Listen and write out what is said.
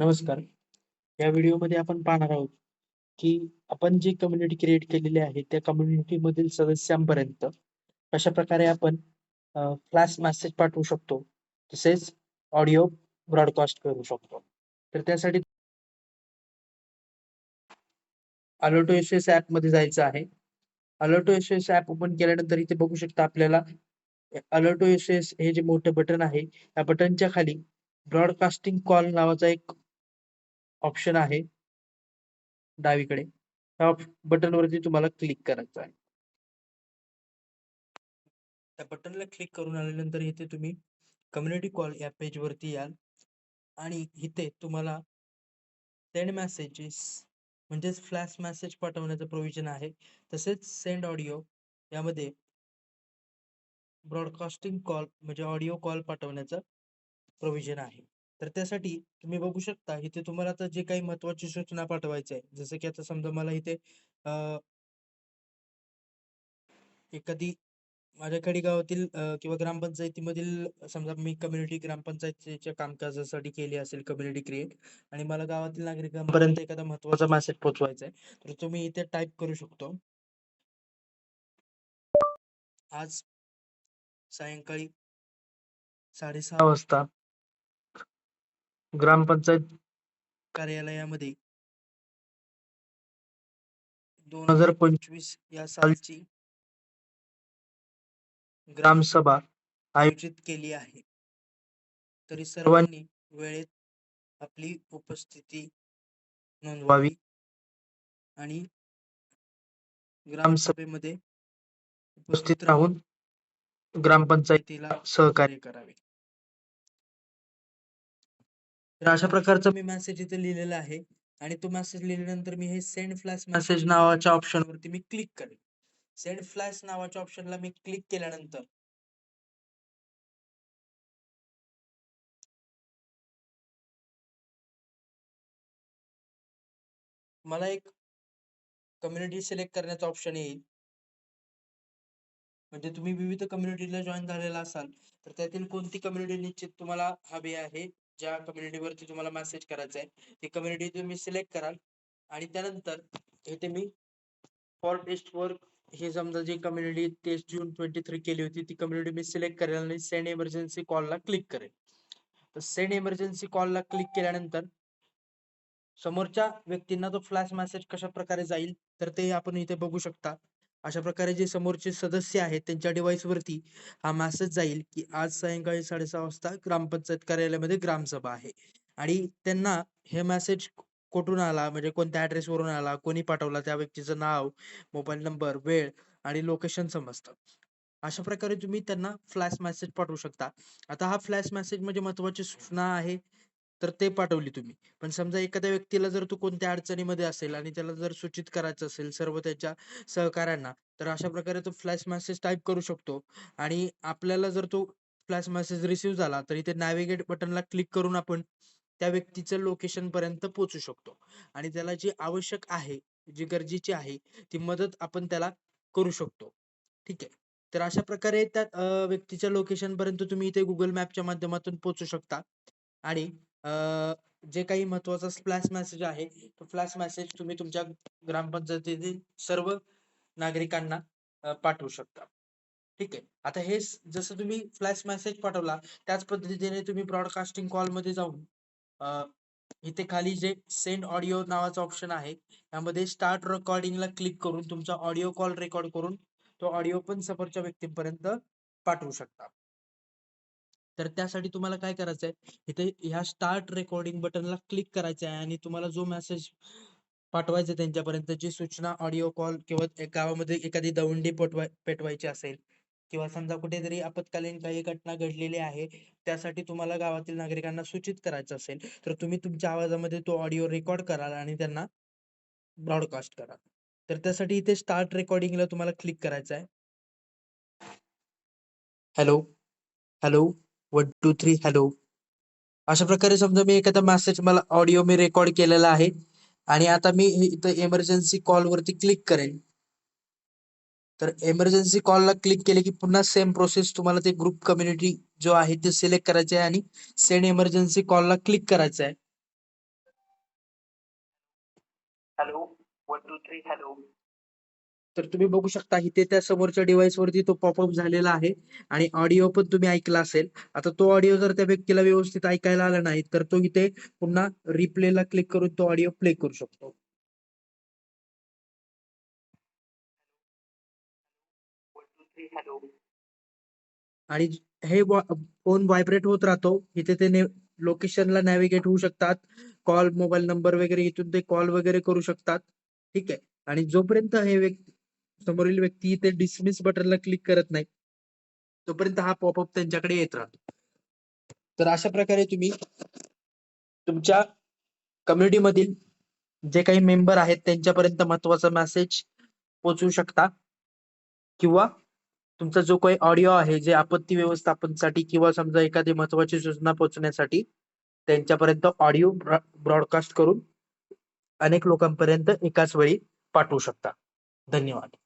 नमस्कार. या व्हिडिओमध्ये आपण पाहणार आहोत, की आपण जी कम्युनिटी क्रिएट केलेली आहे, त्या कम्युनिटीमधील सदस्यांपर्यंत कशाप्रकारे आपण फ्लॅश मेसेज पाठवू शकतो, तसेच ऑडिओ ब्रॉडकास्ट करू शकतो. तर त्यासाठी अलोटो एस-एस ॲपमध्ये जायचं आहे. अलोटो एस-एस ॲप ओपन केल्यानंतर इथे बघू शकता आपल्याला अलोटो एस-एस हे जे मोठं बटन आहे, त्या बटनच्या खाली ब्रॉडकास्टिंग कॉल नावाचा एक ऑप्शन आहे डावीकडे. त्या बटनवरती तुम्हाला क्लिक करायचं आहे. त्या बटनला क्लिक करून आल्यानंतर इथे तुम्ही कम्युनिटी कॉल या पेजवरती याल आणि इथे तुम्हाला सेंड मेसेजेस म्हणजेच फ्लॅश मेसेज पाठवण्याचं प्रोव्हिजन आहे. तसेच सेंड ऑडिओ यामध्ये ब्रॉडकास्टिंग कॉल म्हणजे ऑडिओ कॉल पाठवण्याचं प्रोव्हिजन आहे. तर त्यासाठी तुम्ही बघू शकता इथे तुम्हाला आता जे काही महत्त्वाची सूचना पाठवायची आहे, जसं की आता समजा मला इथे अ, एखादी माझ्या खेडेगावातील किंवा ग्रामपंचायतीमधील समजा मी कम्युनिटी ग्रामपंचायतीच्या कामकाजासाठी केली असेल कम्युनिटी क्रिएट आणि मला गावातील नागरिकांपर्यंत एखादा महत्त्वाचा मेसेज पोहोचवायचा आहे, तर तुम्ही इथे टाइप करू शकतो. आज सायंकाळी 6:30 वाजता ग्रामपंचायत कार्यालयामध्ये 2025 या सालची ग्रामसभा आयोजित केली आहे. तरी सर्वांनी वेळेत आपली उपस्थिती नोंदवावी आणि ग्रामसभेमध्ये उपस्थित राहून ग्रामपंचायतीला सहकार्य करावे. तर अशा प्रकारचा मी मेसेज इथे लिहिलेला आहे आणि तो मेसेज लिहिल्यानंतर मी हे सेंड फ्लॅश मेसेज नावाच्या ऑप्शनवरती मी क्लिक करेन. सेंड फ्लॅश नावाच्या ऑप्शनला मी क्लिक केल्यानंतर मला एक कम्युनिटी सिलेक्ट करण्याचा ऑप्शन येईल. म्हणजे तुम्ही विविध कम्युनिटीला जॉइन झालेला असाल, तर त्यातील कोणती कम्युनिटी निश्चित तुम्हाला हवी आहे, ज्या कम्युनिटीवरती तुम्हाला मेसेज करायचा आहे, ती कम्युनिटी तुम्ही सिलेक्ट कराल आणि त्यानंतर इथे मी फॉर टेस्ट वर्क हे समजा जी कम्युनिटी 23 जून 23 केली होती, ती कम्युनिटी मी सिलेक्ट करेल आणि सेंड इमर्जन्सी कॉलला क्लिक करेल. तर सेंड इमर्जन्सी कॉलला क्लिक केल्यानंतर समोरच्या व्यक्तींना तो फ्लॅश मेसेज कशा प्रकारे जाईल, तर ते आपण इथे बघू शकता. अशा प्रकारे जे समोरचे सदस्य आहेत त्यांच्या डिव्हाइसवरती हा मेसेज जाईल, की आज सायंकाळी 6:30 वाजता ग्रामपंचायत कार्यालयामध्ये ग्रामसभा आहे आणि त्यांना हे मेसेज कुठून आला, म्हणजे कोणत्या ॲड्रेसवरून आला, कोणी पाठवला, त्या व्यक्तीचं नाव, मोबाईल नंबर, वेळ आणि लोकेशन समजतं. अशा प्रकारे तुम्ही त्यांना फ्लॅश मेसेज पाठवू शकता. आता हा फ्लॅश मेसेज म्हणजे महत्त्वाची सूचना आहे, तर ते पाठवली तुम्ही. पण समजा एखाद्या व्यक्तीला जर तो कोणत्या अडचणीमध्ये असेल आणि त्याला जर सूचित करायचं असेल सर्व त्याच्या सहकाऱ्यांना, तर अशा प्रकारे तो फ्लॅश मेसेज टाइप करू शकतो आणि आपल्याला जर तो फ्लॅश मेसेज रिसीव्ह झाला, तर इथे नॅव्हिगेट बटनला क्लिक करून आपण त्या व्यक्तीचं लोकेशनपर्यंत पोहोचू शकतो आणि त्याला जी आवश्यक आहे, जी गरजेची आहे, ती मदत आपण त्याला करू शकतो. ठीक आहे. तर अशा प्रकारे त्या व्यक्तीच्या लोकेशनपर्यंत तुम्ही इथे Google मॅपच्या माध्यमातून पोहोचू शकता आणि अ, जे काही महत्त्वाचा फ्लॅश मेसेज आहे, तो फ्लॅश मेसेज तुम्ही तुमच्या ग्रामपंचायतीतील सर्व नागरिकांना पाठवू शकता. ठीक आहे. आता जसं तुम्ही फ्लॅश मेसेज पाठवला, त्याच पद्धतीने तुम्ही ब्रॉडकास्टिंग कॉलमध्ये जाऊन अ, इथे खाली जे सेंड ऑडिओ नावाचा ऑप्शन आहे, त्यामध्ये स्टार्ट रेकॉर्डिंगला क्लिक करून तुमचा ऑडिओ कॉल रेकॉर्ड करून तो ऑडिओ पण समोरच्या व्यक्तीपर्यंत पाठवू शकता. तर त्यासाठी तुम्हाला काय करायचंय, इथे ह्या स्टार्ट रेकॉर्डिंग बटनला क्लिक करायचं आहे आणि तुम्हाला जो मेसेज पाठवायचा त्यांच्यापर्यंत जी सूचना ऑडिओ कॉल किंवा गावामध्ये एखादी दवंडी पेटवायची असेल किंवा समजा कुठेतरी आपत्कालीन काही घटना घडलेली आहे, त्यासाठी तुम्हाला गावातील नागरिकांना सूचित करायचं असेल, तर तुम्ही तुमच्या आवाजामध्ये तो ऑडिओ रेकॉर्ड कराल आणि त्यांना ब्रॉडकास्ट कराल. तर त्यासाठी इथे स्टार्ट रेकॉर्डिंगला तुम्हाला क्लिक करायचं आहे. Hello, hello, 1, 2, 3 hello. अशा प्रकारे समजा मी एखादा मेसेज मला ऑडिओ मी रेकॉर्ड केलेला आहे आणि आता मी इथं इमर्जन्सी कॉलवरती क्लिक करेन. तर इमर्जन्सी कॉलला क्लिक केले की पुन्हा सेम प्रोसेस तुम्हाला ते ग्रुप कम्युनिटी जो आहे ते सिलेक्ट करायचे आहे आणि सेंड इमर्जन्सी कॉलला क्लिक करायचं आहे. तर तुम्ही बघू शकता इथे त्या समोरच्या डिव्हाइस वरती तो पॉपअप झालेला आहे आणि ऑडिओ पण तुम्ही ऐकला असेल. आता तो ऑडिओ जर त्या व्यक्तीला व्यवस्थित ऐकायला आला नाही तर तो इथे पुन्हा रिप्लेला क्लिक करून तो ऑडिओ प्ले करू शकतो. आणि हे फोन व्हायब्रेट होत राहतो. इथे ते लोकेशनला नॅव्हिगेट होऊ शकतात. कॉल, मोबाईल नंबर वगैरे इथून ते कॉल वगैरे करू शकतात. ठीक आहे. आणि जोपर्यंत हे समोरील व्यक्ती इथे डिसमिस बटनला क्लिक करत नाही, तोपर्यंत हा पॉपअप त्यांच्याकडे येत राहतो. तर अशा प्रकारे तुम्ही तुमच्या कम्युनिटी मधील जे काही मेंबर आहेत त्यांच्यापर्यंत महत्वाचा मेसेज पोहोचवू शकता किंवा तुमचा जो काही ऑडिओ आहे जे आपत्ती व्यवस्थापनासाठी किंवा समजा एखादी महत्वाची सूचना पोहोचण्यासाठी त्यांच्यापर्यंत ऑडिओ ब्रॉडकास्ट करून अनेक लोकांपर्यंत एकाच वेळी पाठवू शकता. धन्यवाद.